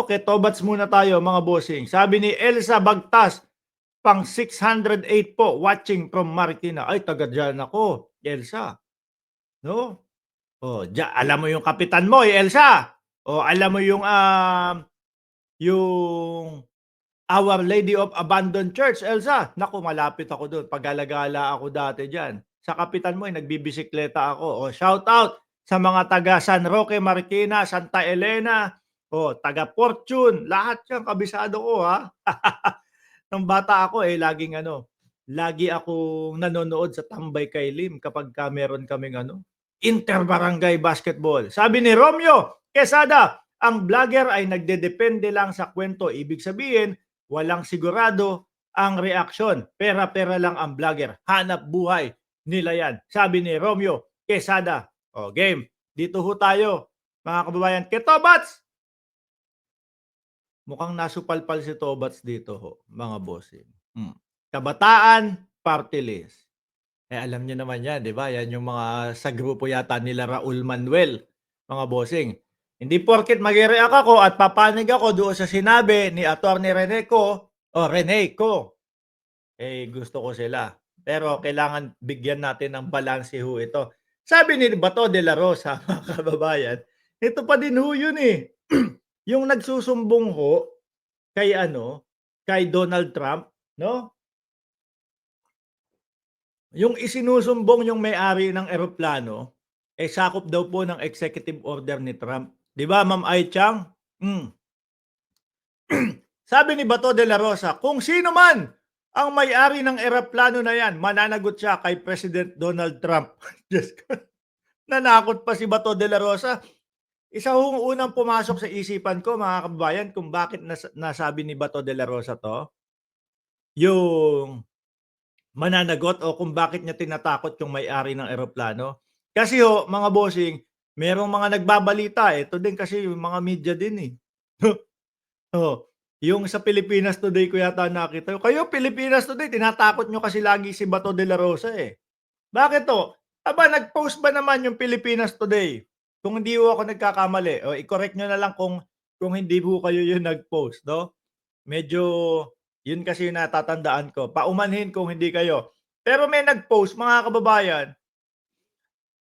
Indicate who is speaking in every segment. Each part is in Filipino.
Speaker 1: Okay, tobats muna tayo mga bossing. Sabi ni Elsa Bagtas, pang 608 po, watching from Marikina. Ay, taga diyan ako, Elsa. No? Oh, alam mo yung kapitan mo, Elsa. O alam mo yung Our Lady of Abandoned Church, Elsa. Naku, malapit ako doon. Pag-alagala ako dati diyan. Sa kapitan mo, nagbibisikleta ako. O, shout out sa mga taga San Roque, Marikina, Santa Elena, o taga Fortune. Lahat 'yan kabisado ko, ha. Nung bata ako, lagi akong nanonood sa Tambay kay Lim kapagka meron kaming inter-barangay basketball. Sabi ni Romeo Quesada, ang vlogger ay nagdedepende lang sa kwento. Ibig sabihin, walang sigurado ang reaksyon. Pera-pera lang ang vlogger. Hanap buhay nila yan. Sabi ni Romeo Quesada. O, game. Dito ho tayo, mga kababayan. Ketobats! Mukhang nasupalpal si Tobats dito ho, mga bossing. Kabataan Party List. Alam niyo naman yan, di ba? Yan yung mga sa grupo yata nila Raul Manuel, mga bossing. Hindi porket mag-react ako at papanig ako doon sa sinabi ni Atty. Rene Co. Gusto ko sila. Pero kailangan bigyan natin ng balanse ho ito. Sabi ni Bato de la Rosa, mga kababayan, ito pa din ho yun eh. Yung nagsusumbong ho kay Donald Trump, no? Yung isinusumbong yung may-ari ng eroplano, sakop daw po ng executive order ni Trump. 'Di ba, Ma'am Ai Chang? Sabi ni Bato de la Rosa, kung sino man ang may-ari ng eroplano na yan, mananagot siya kay President Donald Trump. Diyos ko. Nanakot pa si Bato de la Rosa. Isa hong unang pumasok sa isipan ko, mga kababayan, kung bakit nasabi ni Bato de la Rosa to. Yung mananagot o kung bakit niya tinatakot yung may-ari ng eroplano. Kasi ho, mga bossing, merong mga nagbabalita. Ito din kasi yung mga media din eh. Yung sa Pilipinas Today ko yata nakita. Kayo, Pilipinas Today, tinatakot nyo kasi lagi si Bato de la Rosa eh. Bakit to? Aba, nag-post ba naman yung Pilipinas Today? Kung hindi ho ako nagkakamali, i-correct nyo na lang kung hindi ho kayo yung nag-post, no? Medyo, yun kasi yung natatandaan ko. Paumanhin kung hindi kayo. Pero may nag-post, mga kababayan,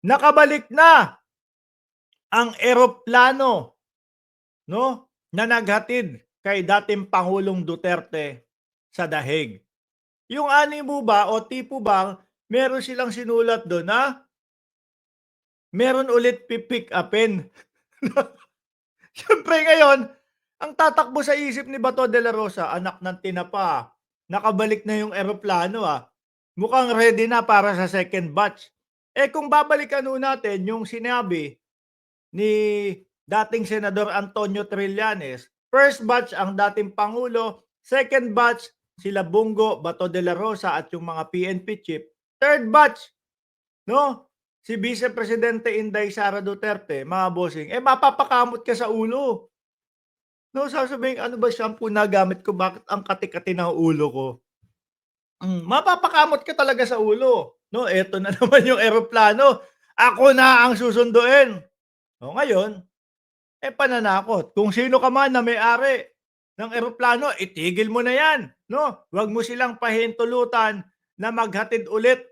Speaker 1: nakabalik na ang eroplano, no? Na naghatid kay dating Pangulong Duterte sa Dahig. Yung animo ba o tipo bang meron silang sinulat doon na meron ulit pipick upin. Siyempre ngayon, ang tatakbo sa isip ni Bato de la Rosa, anak ng tinapa, nakabalik na yung eroplano Mukhang ready na para sa second batch. Kung babalikan natin yung sinabi ni dating Senador Antonio Trillanes, first batch ang dating Pangulo, second batch sila Bongo, Bato de la Rosa at yung mga PNP chief, third batch, no? Si Vice Presidente Inday Sara Duterte, mga bossing, mapapakamot ka sa ulo. No, sasabihin, ano ba shampoo na gamit ko? Bakit ang kati-kati ng ulo ko? Mapapakamot ka talaga sa ulo. No, eto na naman yung eroplano. Ako na ang susunduin. O ngayon, pananakot. Kung sino ka man na may-ari ng eroplano, itigil mo na yan. No? Huwag mo silang pahintulutan na maghatid ulit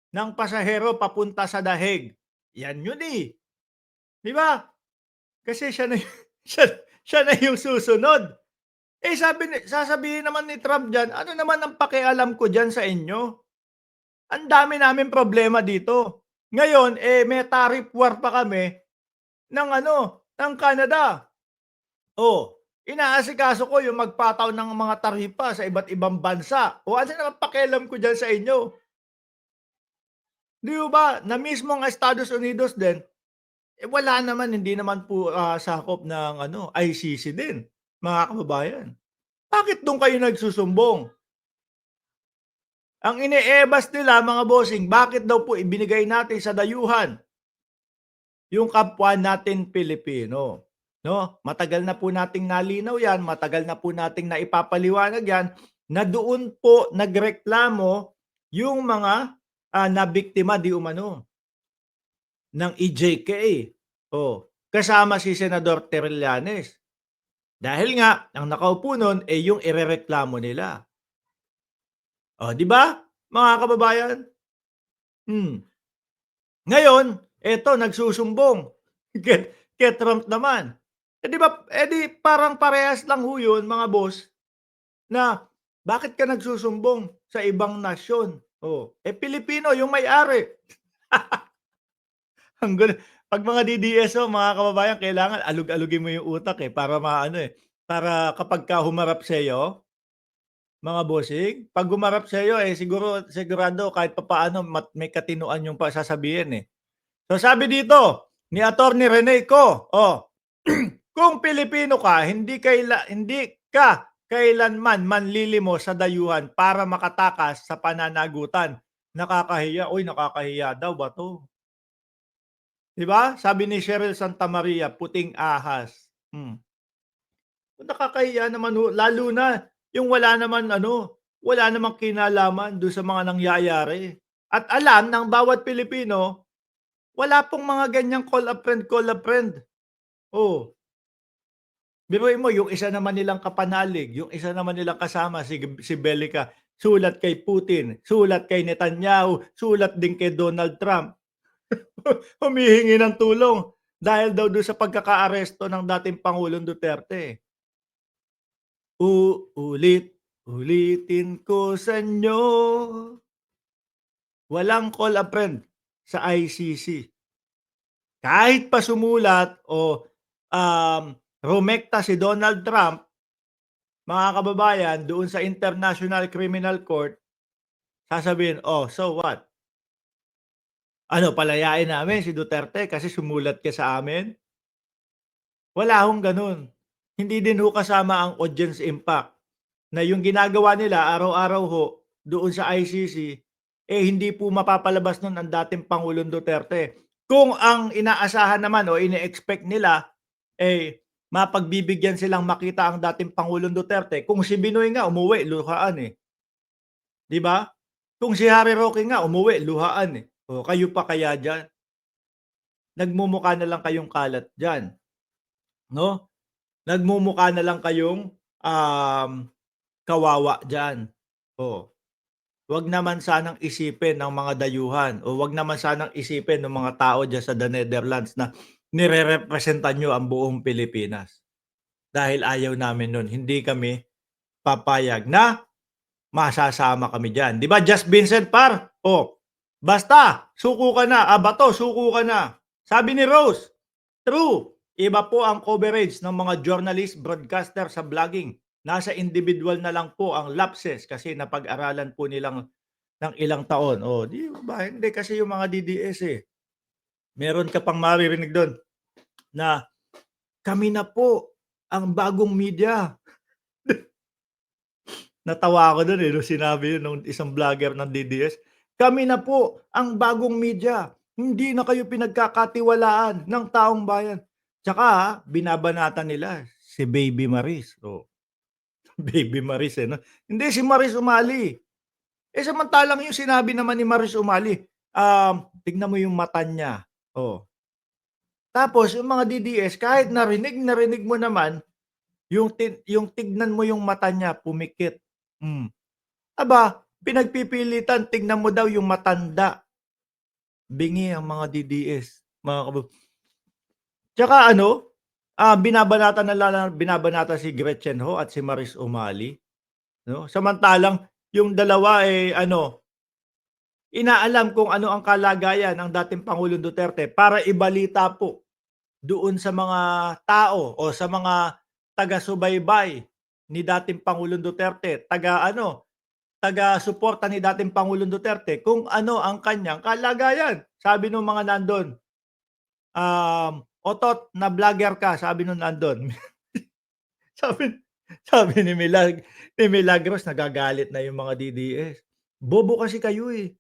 Speaker 1: ng pasahero papunta sa Dahig. Yan yun eh. Di ba? Kasi siya na yung susunod. Sasabihin naman ni Trump dyan, ano naman ang pakialam ko dyan sa inyo? Ang dami namin problema dito. Ngayon, may tariff war pa kami ng Canada. Inaasikaso ko yung magpataw ng mga taripa sa iba't ibang bansa. Ano naman pakialam ko dyan sa inyo? Di ba? Na mismo ang Estados Unidos din, wala naman, hindi naman po sakop ng ICC din, mga kababayan. Bakit doon kayo nagsusumbong? Ang iniebas nila, mga bossing, bakit daw po ibinigay natin sa dayuhan yung kapwa natin Pilipino? No? Matagal na po nating nalinaw yan, matagal na po nating naipapaliwanag yan, na doon po nagreklamo yung mga nabiktima di umano ng EJK. Kasama si Senador Trillanes. Dahil nga ang nakaupo nun, eh, yung irereklamo nila. Oh, 'di ba, mga kababayan? Hmm. Ngayon, eto nagsusumbong kay Trump naman. Eh, 'di ba, eh, di parang parehas lang ho yun mga boss na bakit ka nagsusumbong sa ibang nasyon? Oh, eh, Pilipino yung may-ari. Ang gulo 'pag mga DDS ho mga kababayan kailangan alog-alogin mo yung utak, eh, para maano, eh, para kapagka humarap sa'yo, mga bossing, 'pag humarap sa'yo, eh, sigurado kahit papaano may katinoan yung pa sasabihin, eh. So, sabi dito ni Attorney Rene Co, oh, kung Pilipino ka, hindi ka kailanman manlilimos sa dayuhan para makatakas sa pananagutan. Nakakahiya. Uy, nakakahiya daw ba 'to? 'Di ba? Sabi ni Cheryl Santamaria, puting ahas. Nakakahiya naman ho lalo na yung wala namang kinalaman dun sa mga nangyayari. At alam ng bawat Pilipino, wala pong mga ganyang call a friend. Oh, biruin mo yung isa naman nilang kapanalig, yung isa naman nilang kasama si Bellica, sulat kay Putin, sulat kay Netanyahu, sulat din kay Donald Trump. Humihingi ng tulong dahil daw dun sa pagkakaaresto ng dating Pangulong Duterte. Uulit-ulitin ko sa inyo, walang call a friend sa ICC. Kahit pa sumulat o, rumekta si Donald Trump, mga kababayan, doon sa International Criminal Court, sasabihin, "Oh, so what? Ano, palayain namin si Duterte kasi sumulat ka sa amin?" Wala hong gano'n. Hindi din ho kasama ang audience impact na yung ginagawa nila araw-araw ho doon sa ICC, eh, hindi po mapapalabas nun ang dating Pangulong Duterte. Kung ang inaasahan naman o ine-expect nila, eh, mapagbibigyan silang makita ang dating Pangulong Duterte, kung si Binoy nga umuwi luhaan, eh, 'di ba? Kung si Harry Roque nga umuwi luhaan, eh. Oh, kayo pa kaya diyan? Nagmumukha na lang kayong kalat diyan, 'no? Nagmumukha na lang kayong, um, kawawa diyan. Oh. 'Wag naman sanang isipin ng mga dayuhan o 'wag naman sanang isipin ng mga tao diyan sa The Netherlands na nirerepresentan niyo ang buong Pilipinas. Dahil ayaw namin nun, hindi kami papayag na masasama kami diyan. 'Di ba Just Vincent par, oh, basta suko ka na, bato suko ka na. Sabi ni Rose, true, iba po ang coverage ng mga journalist, broadcaster sa vlogging. Nasa individual na lang po ang lapses kasi napag-aralan po nilang ng ilang taon. Oh, 'di ba? Hindi kasi yung mga DDS, eh, meron ka pang maririnig dun na, "Kami na po ang bagong media." Natawa ako dun, eh, nung sinabi yun nung isang vlogger ng DDS. "Kami na po ang bagong media. Hindi na kayo pinagkakatiwalaan ng taong bayan." Tsaka, binabanatan nila si Baby Maris, oh, Baby Maris, eh, 'no? Hindi si Maris Umali. Eh, samantalang yung sinabi naman ni Maris Umali, tignan mo yung mata niya, oh. Tapos yung mga DDS kahit narinig mo naman yung tignan mo yung mata niya pumikit, aba pinagpipilitan tignan mo daw yung matanda, bingi ang mga DDS, mga tsaka ano, binabanatan si Gretchen Ho at si Maris Umali, 'no? Samantalang yung dalawa, eh, ano, inaalam kung ano ang kalagayan ng dating Pangulong Duterte para ibalita po doon sa mga tao o sa mga taga-subaybay ni dating Pangulong Duterte, taga-suporta ni dating Pangulong Duterte kung ano ang kanyang kalagayan. Sabi nung mga nandun, "Otot na vlogger ka," sabi nung nandun. Sabi sabi ni Milagros nagagalit na yung mga DDS. "Bobo kasi kayo, eh.